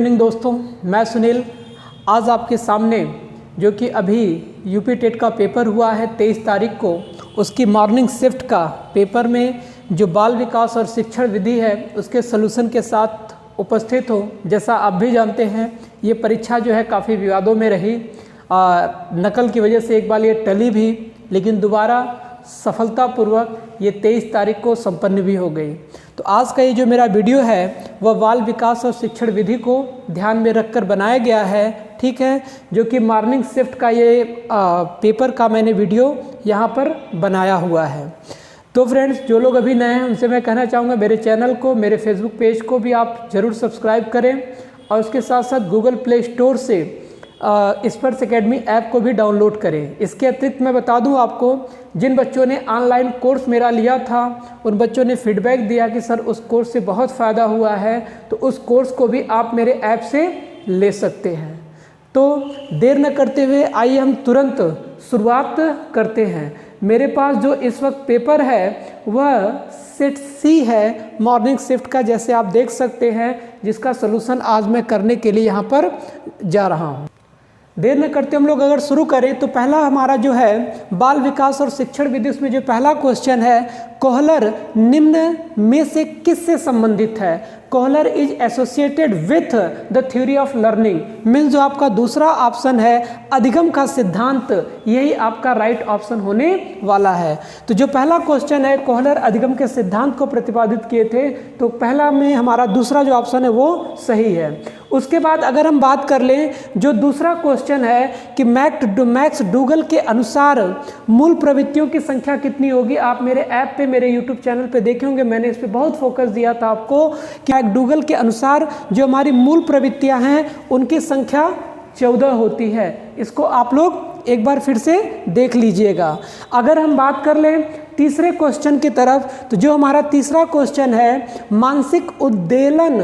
Evening दोस्तों, मैं सुनील आज आपके सामने जो कि अभी यूपी टेट का पेपर हुआ है 23 तारीख को, उसकी मॉर्निंग शिफ्ट का पेपर में जो बाल विकास और शिक्षण विधि है उसके सलूशन के साथ उपस्थित हो। जैसा आप भी जानते हैं ये परीक्षा जो है काफ़ी विवादों में रही, नकल की वजह से एक बार ये टली भी, लेकिन दोबारा सफलतापूर्वक ये 23 तारीख को संपन्न भी हो गई। तो आज का ये जो मेरा वीडियो है वह बाल विकास और शिक्षण विधि को ध्यान में रखकर बनाया गया है, ठीक है, जो कि मॉर्निंग शिफ्ट का ये पेपर का मैंने वीडियो यहाँ पर बनाया हुआ है। तो फ्रेंड्स, जो लोग अभी नए हैं उनसे मैं कहना चाहूँगा मेरे चैनल को, मेरे फेसबुक पेज को भी आप ज़रूर सब्सक्राइब करें और उसके साथ साथ गूगल प्ले स्टोर से स्पर्श एकेडमी ऐप को भी डाउनलोड करें। इसके अतिरिक्त मैं बता दूं आपको, जिन बच्चों ने ऑनलाइन कोर्स मेरा लिया था उन बच्चों ने फीडबैक दिया कि सर उस कोर्स से बहुत फ़ायदा हुआ है, तो उस कोर्स को भी आप मेरे ऐप से ले सकते हैं। तो देर न करते हुए आइए हम तुरंत शुरुआत करते हैं। मेरे पास जो इस वक्त पेपर है वह सेट सी है मॉर्निंग शिफ्ट का, जैसे आप देख सकते हैं, जिसका सलूशन आज मैं करने के लिए यहाँ पर जा रहा हूँ। देर न करते हम लोग अगर शुरू करें तो पहला हमारा जो है बाल विकास और शिक्षण विधि, उसमें जो पहला क्वेश्चन है, कोहलर निम्न में से किससे संबंधित है? Kohler is associated with the theory of learning. Means जो आपका दूसरा ऑप्शन है अधिगम का सिद्धांत, यही आपका राइट ऑप्शन होने वाला है। तो जो पहला क्वेश्चन है, कोहलर अधिगम के सिद्धांत को प्रतिपादित किए थे, तो पहला में हमारा दूसरा जो ऑप्शन है वो सही है। उसके बाद अगर हम बात कर लें, जो दूसरा क्वेश्चन है कि मैक्स डूगल के अनुसार मूल प्रवृत्तियों की संख्या कितनी होगी? आप मेरे ऐप पे, मेरे यूट्यूब चैनल पे देखे होंगे, मैंने इस पे बहुत फोकस दिया था आपको कि मैकडूगल के अनुसार जो हमारी मूल प्रवृत्तियां हैं उनकी संख्या 14 होती है। इसको आप लोग एक बार फिर से देख लीजिएगा। अगर हम बात कर लें तीसरे क्वेश्चन की तरफ, तो जो हमारा तीसरा क्वेश्चन है, मानसिक उद्वेलन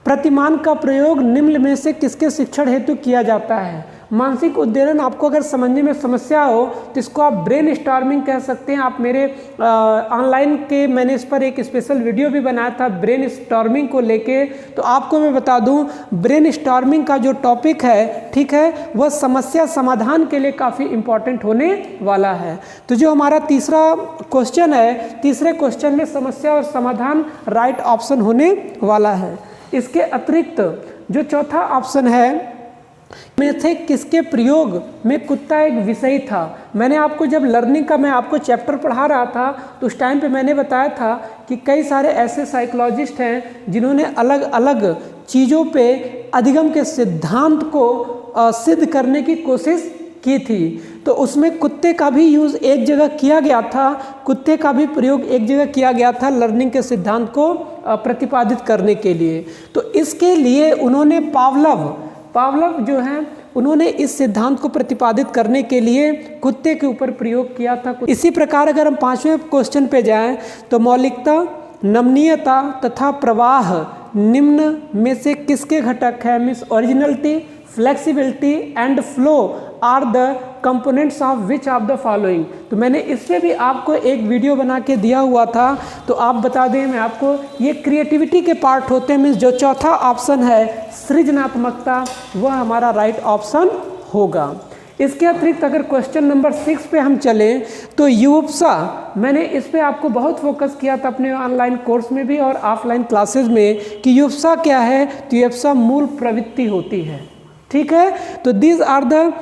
प्रतिमान का प्रयोग निम्न में से किसके शिक्षण हेतु किया जाता है? मानसिक उद्वेलन आपको अगर समझने में समस्या हो तो इसको आप ब्रेन स्टॉर्मिंग कह सकते हैं। आप मेरे ऑनलाइन के मैंने इस पर एक स्पेशल वीडियो भी बनाया था ब्रेन स्टॉर्मिंग को लेके। तो आपको मैं बता दूं, ब्रेन स्टॉर्मिंग का जो टॉपिक है, ठीक है, वह समस्या समाधान के लिए काफ़ी इम्पॉर्टेंट होने वाला है। तो जो हमारा तीसरा क्वेश्चन है, तीसरे क्वेश्चन में समस्या और समाधान राइट ऑप्शन होने वाला है। इसके अतिरिक्त जो चौथा ऑप्शन है, में थे किसके प्रयोग में कुत्ता एक विषय था। मैंने आपको जब लर्निंग का मैं आपको चैप्टर पढ़ा रहा था तो उस टाइम पे मैंने बताया था कि कई सारे ऐसे साइकोलॉजिस्ट हैं जिन्होंने अलग अलग चीज़ों पे अधिगम के सिद्धांत को सिद्ध करने की कोशिश की थी। तो उसमें कुत्ते का भी यूज़ एक जगह किया गया था, कुत्ते का भी प्रयोग एक जगह किया गया था लर्निंग के सिद्धांत को प्रतिपादित करने के लिए। तो इसके लिए उन्होंने पावलव जो है, उन्होंने इस सिद्धांत को प्रतिपादित करने के लिए कुत्ते के ऊपर प्रयोग किया था। इसी प्रकार अगर हम पांचवें क्वेश्चन पे जाएं तो मौलिकता, नमनीयता तथा प्रवाह निम्न में से किसके घटक है? Means originality, flexibility and flow are the components of which of the following. तो मैंने इस पर भी आपको एक वीडियो बना के दिया हुआ था, तो आप बता दें मैं आपको, ये क्रिएटिविटी के पार्ट होते हैं। मीन्स जो चौथा ऑप्शन है सृजनात्मकता, वह हमारा राइट ऑप्शन होगा। इसके अतिरिक्त अगर क्वेश्चन नंबर 6 पे हम चलें तो युवप्सा, मैंने इस पे आपको बहुत फोकस किया था अपने ऑनलाइन कोर्स में भी और ऑफलाइन क्लासेस में कि युवप्सा क्या है। तो युवप्सा मूल प्रवृत्ति होती है, ठीक है। तो दीज आर द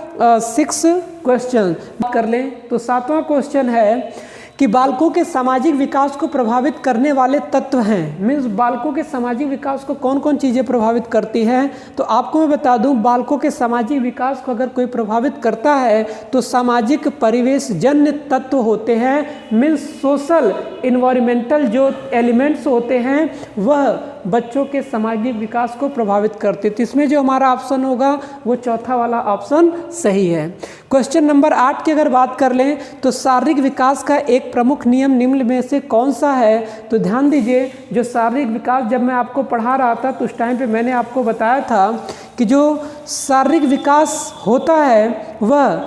6 क्वेश्चन। कर लें तो सातवां क्वेश्चन है कि बालकों के सामाजिक विकास को प्रभावित करने वाले तत्व हैं। मीन्स बालकों के सामाजिक विकास को कौन कौन चीज़ें प्रभावित करती हैं? तो आपको मैं बता दूं, बालकों के सामाजिक विकास को अगर कोई प्रभावित करता है तो सामाजिक परिवेश जन्य तत्व होते हैं। मीन्स सोशल इन्वायरमेंटल जो एलिमेंट्स होते हैं वह बच्चों के सामाजिक विकास को प्रभावित करते। तो इसमें जो हमारा ऑप्शन होगा वो चौथा वाला ऑप्शन सही है। क्वेश्चन नंबर 8 की अगर बात कर लें तो शारीरिक विकास का एक प्रमुख नियम निम्न में से कौन सा है? तो ध्यान दीजिए, जो शारीरिक विकास जब मैं आपको पढ़ा रहा था तो उस टाइम पे मैंने आपको बताया था कि जो शारीरिक विकास होता है वह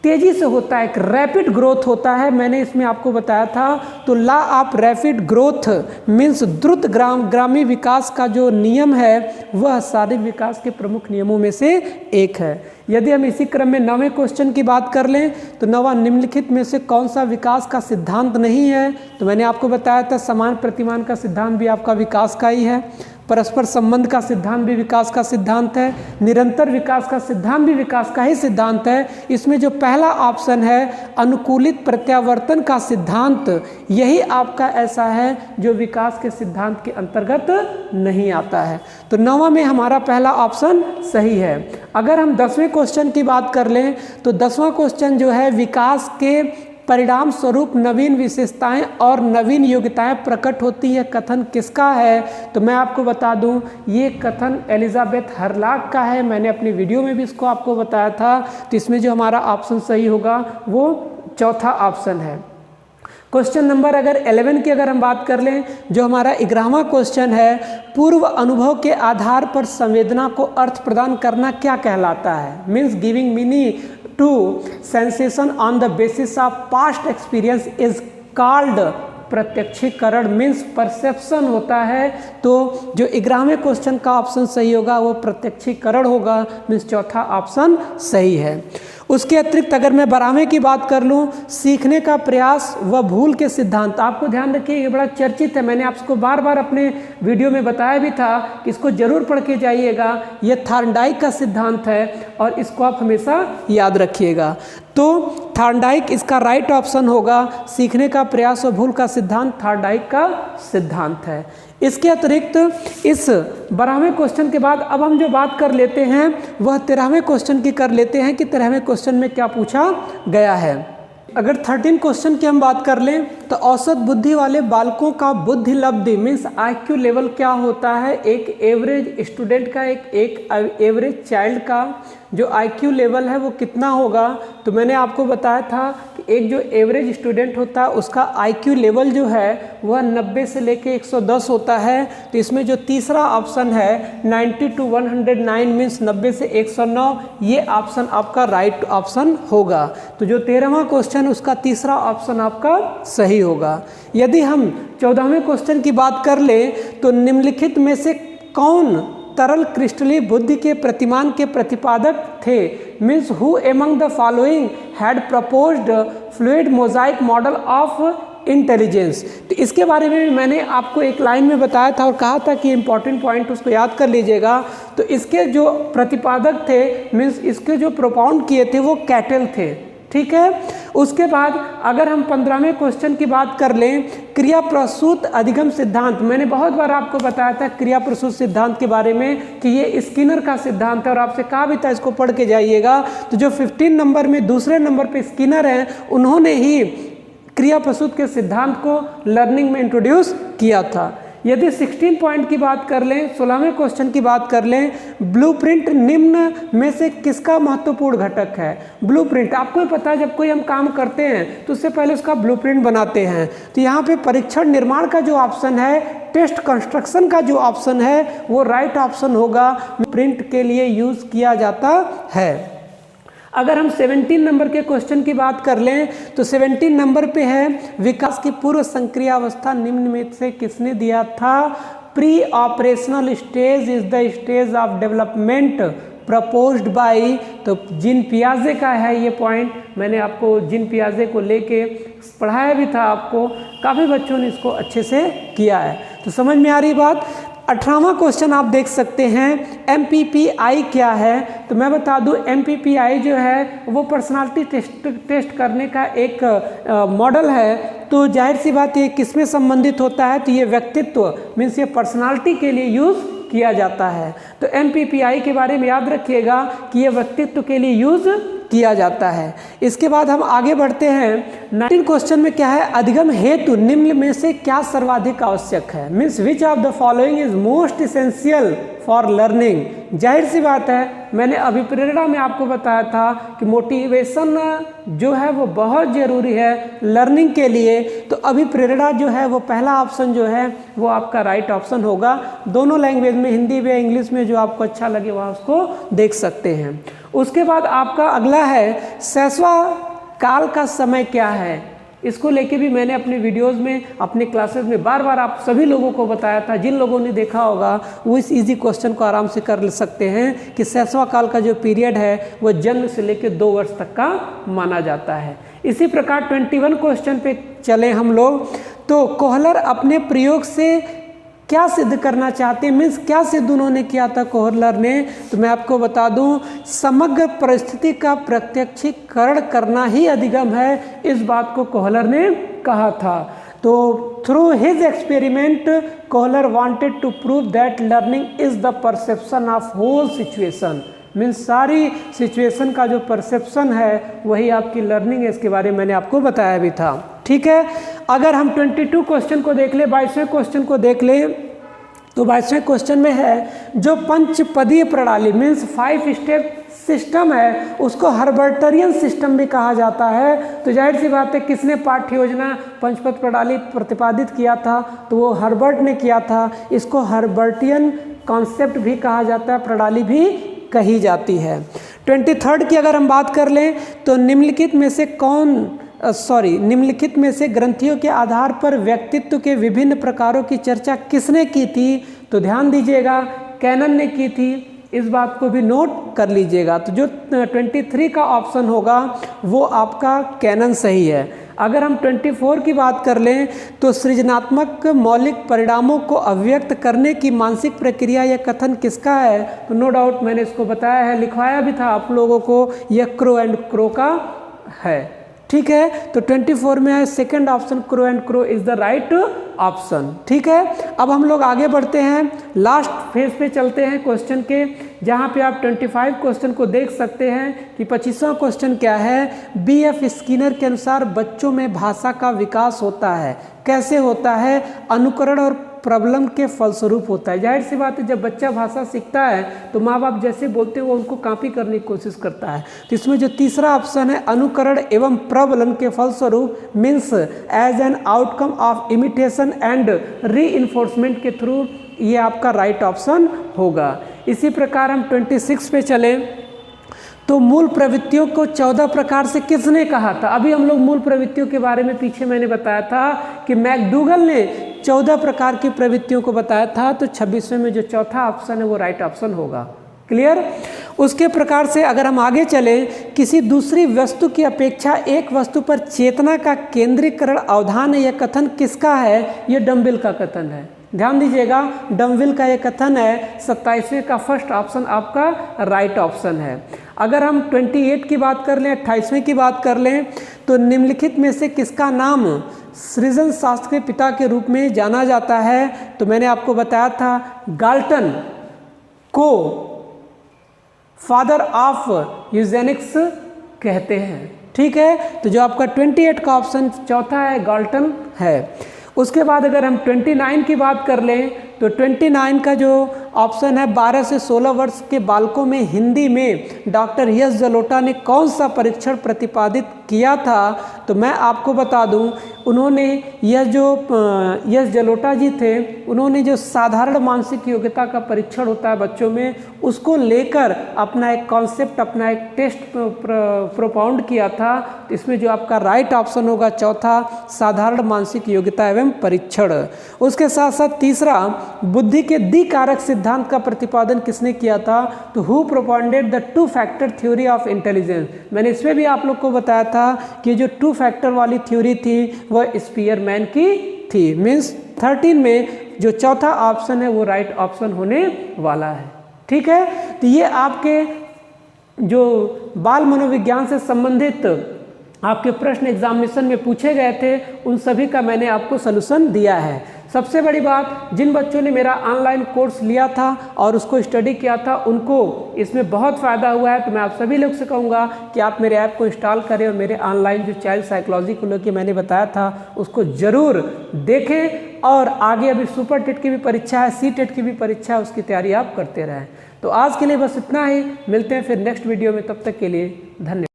तेजी से होता है, एक रैपिड ग्रोथ होता है, मैंने इसमें आपको बताया था। तो law of rapid growth means द्रुत ग्रामीण विकास का जो नियम है वह शारीरिक विकास के प्रमुख नियमों में से एक है। यदि हम इसी क्रम में 9वें क्वेश्चन की बात कर लें तो 9वां निम्नलिखित में से कौन सा विकास का सिद्धांत नहीं है? तो मैंने आपको बताया था समान प्रतिमान का सिद्धांत भी आपका विकास का ही है, परस्पर संबंध का सिद्धांत भी विकास का सिद्धांत है, निरंतर विकास का सिद्धांत भी विकास का ही सिद्धांत है। इसमें जो पहला ऑप्शन है अनुकूलित प्रत्यावर्तन का सिद्धांत, यही आपका ऐसा है जो विकास के सिद्धांत के अंतर्गत नहीं आता है। तो 9वां में हमारा पहला ऑप्शन सही है। अगर हम 10वें क्वेश्चन की बात कर लें तो 10वां क्वेश्चन जो है विकास के परिणाम स्वरूप नवीन विशेषताएं और नवीन योग्यताएं प्रकट होती है, कथन किसका है? तो मैं आपको बता दूं ये कथन एलिजाबेथ हरलाक का है। मैंने अपनी वीडियो में भी इसको आपको बताया था। तो इसमें जो हमारा ऑप्शन सही होगा वो चौथा ऑप्शन है। क्वेश्चन नंबर अगर 11 की अगर हम बात कर लें, जो हमारा 11वां क्वेश्चन है, पूर्व अनुभव के आधार पर संवेदना को अर्थ प्रदान करना क्या कहलाता है? Means giving meaning to sensation on the basis of past experience is called प्रत्यक्षीकरण, मीन्स परसेप्शन होता है। तो जो 11वें क्वेश्चन का ऑप्शन सही होगा वो प्रत्यक्षीकरण होगा, मीन्स चौथा ऑप्शन सही है। उसके अतिरिक्त अगर मैं 12वें की बात कर लूँ, सीखने का प्रयास व भूल के सिद्धांत, आपको ध्यान रखिए ये बड़ा चर्चित है, मैंने आपको बार बार अपने वीडियो में बताया भी था कि इसको जरूर पढ़ के जाइएगा। ये थॉर्नडाइक का सिद्धांत है और इसको आप हमेशा याद रखिएगा। तो थॉर्नडाइक इसका राइट ऑप्शन होगा। सीखने का प्रयास और भूल का सिद्धांत थॉर्नडाइक का सिद्धांत है। इसके अतिरिक्त इस 12वें क्वेश्चन के बाद अब हम जो बात कर लेते हैं वह 13वें क्वेश्चन की कर लेते हैं कि 13वें क्वेश्चन में क्या पूछा गया है। अगर 13 क्वेश्चन की हम बात कर लें तो औसत बुद्धि वाले बालकों का बुद्धि लब्धि मीन्स IQ लेवल क्या होता है? एक एवरेज स्टूडेंट का, एक एवरेज चाइल्ड का जो IQ लेवल है वो कितना होगा? तो मैंने आपको बताया था कि एक जो एवरेज स्टूडेंट होता है उसका IQ लेवल जो है वह 90 से लेके 110 होता है। तो इसमें जो तीसरा ऑप्शन है 90 to 109 मीन्स 90 से 109, ये ऑप्शन आपका राइट ऑप्शन होगा। तो जो 13वां क्वेश्चन उसका तीसरा ऑप्शन आपका सही होगा। यदि हम 14वें क्वेश्चन की बात कर लें तो निम्नलिखित में से कौन तरल क्रिस्टलीय बुद्धि के प्रतिमान के प्रतिपादक थे? Means who among the following had proposed fluid Mosaic model of intelligence. तो इसके बारे में मैंने आपको एक लाइन में बताया था और कहा था कि इंपॉर्टेंट पॉइंट उसको याद कर लीजिएगा। तो इसके जो प्रतिपादक थे मीन्स इसके जो प्रोपाउंड किए थे वो कैटल थे, ठीक है। उसके बाद अगर हम 15वें क्वेश्चन की बात कर लें, क्रिया प्रसूत अधिगम सिद्धांत, मैंने बहुत बार आपको बताया था क्रिया प्रसूत सिद्धांत के बारे में कि ये स्किनर का सिद्धांत है और आपसे कहा भी था इसको पढ़ के जाइएगा। तो जो 15 नंबर में दूसरे नंबर पे स्किनर हैं उन्होंने ही क्रिया प्रसूत के सिद्धांत को लर्निंग में इंट्रोड्यूस किया था। यदि 16 पॉइंट की बात कर लें, 16वें क्वेश्चन की बात कर लें, ब्लूप्रिंट निम्न में से किसका महत्वपूर्ण घटक है? ब्लूप्रिंट आपको पता है जब कोई हम काम करते हैं तो उससे पहले उसका ब्लूप्रिंट बनाते हैं। तो यहाँ पे परीक्षण निर्माण का जो ऑप्शन है, टेस्ट कंस्ट्रक्शन का जो ऑप्शन है वो राइट ऑप्शन होगा, प्रिंट के लिए यूज किया जाता है। अगर हम 17 नंबर के क्वेश्चन की बात कर लें तो 17 नंबर पे है विकास की पूर्व संक्रिया अवस्था निम्न में से किसने दिया था? Pre operational stage is the stage of development proposed by, तो जीन पियाजे का है ये पॉइंट। मैंने आपको जीन पियाजे को लेके पढ़ाया भी था, आपको काफ़ी बच्चों ने इसको अच्छे से किया है। तो समझ में आ रही बात। 18वां क्वेश्चन आप देख सकते हैं MPPI क्या है? तो मैं बता दूं MPPI जो है वो पर्सनालिटी टेस्ट करने का एक मॉडल है। तो जाहिर सी बात ये किस में संबंधित होता है? तो ये व्यक्तित्व मीन्स ये पर्सनालिटी के लिए यूज़ किया जाता है। तो MPPI के बारे में याद रखिएगा कि ये व्यक्तित्व के लिए यूज़ किया जाता है। इसके बाद हम आगे बढ़ते हैं। 19 क्वेश्चन में क्या है? अधिगम हेतु निम्न में से क्या सर्वाधिक आवश्यक है? Means which of the following is most essential for learning. जाहिर सी बात है, मैंने अभिप्रेरणा में आपको बताया था कि मोटिवेशन जो है वो बहुत ज़रूरी है लर्निंग के लिए। तो अभिप्रेरणा जो है वो पहला ऑप्शन जो है वो आपका राइट ऑप्शन होगा। दोनों लैंग्वेज में, हिंदी में इंग्लिश में, जो आपको अच्छा लगे वहाँ उसको देख सकते हैं। उसके बाद आपका अगला है शैशव काल का समय क्या है। इसको लेके भी मैंने अपने वीडियोस में, अपने क्लासेस में बार बार आप सभी लोगों को बताया था। जिन लोगों ने देखा होगा वो इस इजी क्वेश्चन को आराम से कर सकते हैं कि शैशव काल का जो पीरियड है वो जन्म से लेकर 2 वर्ष तक का माना जाता है। इसी प्रकार 21 क्वेश्चन पे चले हम लोग। तो कोहलर अपने प्रयोग से क्या सिद्ध करना चाहते हैं, मीन्स क्या सिद्ध उन्होंने किया था कोहलर ने। तो मैं आपको बता दूं, समग्र परिस्थिति का प्रत्यक्षीकरण करना ही अधिगम है, इस बात को कोहलर ने कहा था। तो through his experiment Kohler wanted to prove that learning is the perception of whole situation, means सारी सिचुएशन का जो परसेप्शन है वही आपकी लर्निंग है। इसके बारे में मैंने आपको बताया भी था। ठीक है, अगर हम 22 क्वेश्चन को देख ले, 22वें क्वेश्चन को देख ले, तो 22वें क्वेश्चन में है जो पंचपदीय प्रणाली मीन्स 5 स्टेप सिस्टम है उसको हर्बर्टियन सिस्टम भी कहा जाता है। तो जाहिर सी बात है किसने पाठ्य योजना पंचपद प्रणाली प्रतिपादित किया था, तो वो हर्बर्ट ने किया था। इसको हर्बर्टियन कॉन्सेप्ट भी कहा जाता है, प्रणाली भी कही जाती है। 23 की अगर हम बात कर लें तो निम्नलिखित में से ग्रंथियों के आधार पर व्यक्तित्व के विभिन्न प्रकारों की चर्चा किसने की थी। तो ध्यान दीजिएगा, कैनन ने की थी, इस बात को भी नोट कर लीजिएगा। तो जो 23 का ऑप्शन होगा वो आपका कैनन सही है। अगर हम 24 की बात कर लें तो सृजनात्मक मौलिक परिणामों को अभिव्यक्त करने की मानसिक प्रक्रिया या कथन किसका है। तो नो डाउट मैंने इसको बताया है, लिखवाया भी था आप लोगों को, यह क्रो एंड क्रो का है। ठीक है, तो 24 में है second option, crow and crow is the right option. ठीक है, अब हम लोग आगे बढ़ते हैं, लास्ट फेज पे चलते हैं क्वेश्चन के, जहाँ पे आप 25 क्वेश्चन को देख सकते हैं कि 25वां क्वेश्चन क्या है। BF स्किनर के अनुसार बच्चों में भाषा का विकास होता है, कैसे होता है, अनुकरण और प्रॉब्लम के फलस्वरूप होता है। जाहिर सी बात है जब बच्चा भाषा सीखता है तो माँ बाप जैसे बोलते हैं वो उनको कॉपी करने की कोशिश करता है। तो इसमें जो तीसरा ऑप्शन है अनुकरण एवं प्रबलन के फलस्वरूप means as an outcome of imitation and reinforcement के थ्रू, ये आपका राइट ऑप्शन होगा। इसी प्रकार हम 26 पे चलें तो मूल प्रवृत्तियों को 14 प्रकार से किसने कहा था। अभी हम लोग मूल प्रवृत्तियों के बारे में पीछे मैंने बताया था कि मैकडूगल ने 14 प्रकार की प्रवृत्तियों को बताया था। तो 26वें में जो चौथा ऑप्शन है वो राइट ऑप्शन होगा। क्लियर। उसके प्रकार से अगर हम आगे चलें, किसी दूसरी वस्तु की अपेक्षा एक वस्तु पर चेतना का केंद्रीकरण अवधान है, यह कथन किसका है। यह डम्बिल का कथन है। ध्यान दीजिएगा, डम्बिल का यह कथन है। 27वें का फर्स्ट ऑप्शन आपका राइट ऑप्शन है। अगर हम 28 की बात कर लें, 28वें की बात कर लें, तो निम्नलिखित में से किसका नाम सृजन शास्त्र के पिता के रूप में जाना जाता है। तो मैंने आपको बताया था गाल्टन को फादर ऑफ यूजेनिक्स कहते हैं। ठीक है, तो जो आपका 28 का ऑप्शन चौथा है गाल्टन है। उसके बाद अगर हम 29 की बात कर लें तो 29 का जो ऑप्शन है 12 से 16 वर्ष के बालकों में हिंदी में डॉक्टर यश जलोटा ने कौन सा परीक्षण प्रतिपादित किया था। तो मैं आपको बता दूं, उन्होंने यश जलोटा जी थे, उन्होंने जो साधारण मानसिक योग्यता का परीक्षण होता है बच्चों में, उसको लेकर अपना एक कॉन्सेप्ट, अपना एक टेस्ट प्रोपाउंड किया था। तो इसमें जो आपका राइट ऑप्शन होगा चौथा, साधारण मानसिक योग्यता एवं परीक्षण। उसके साथ साथ तीसरा, बुद्धि के द्विकारक सिद्धांत का प्रतिपादन किसने किया था। तो who propounded the 2 factor theory of intelligence. मैंने इसमें भी आप लोग को बताया था कि जो 2 फैक्टर वाली थ्योरी थी वह स्पीयरमैन की थी। मीन्स 13 में जो चौथा ऑप्शन है वो राइट ऑप्शन होने वाला है। ठीक है, तो ये आपके जो बाल मनोविज्ञान से संबंधित आपके प्रश्न एग्जामिनेशन में पूछे गए थे उन सभी का मैंने आपको सलूशन दिया है। सबसे बड़ी बात, जिन बच्चों ने मेरा ऑनलाइन कोर्स लिया था और उसको स्टडी किया था उनको इसमें बहुत फ़ायदा हुआ है। तो मैं आप सभी लोग से कहूँगा कि आप मेरे ऐप को इंस्टॉल करें और मेरे ऑनलाइन जो चाइल्ड साइकोलॉजी को लेकर मैंने बताया था उसको ज़रूर देखें। और आगे अभी सुपर टेट की भी परीक्षा है, सी टेट की भी परीक्षा है, उसकी तैयारी आप करते रहें। तो आज के लिए बस इतना ही, मिलते हैं फिर नेक्स्ट वीडियो में, तब तक के लिए धन्यवाद।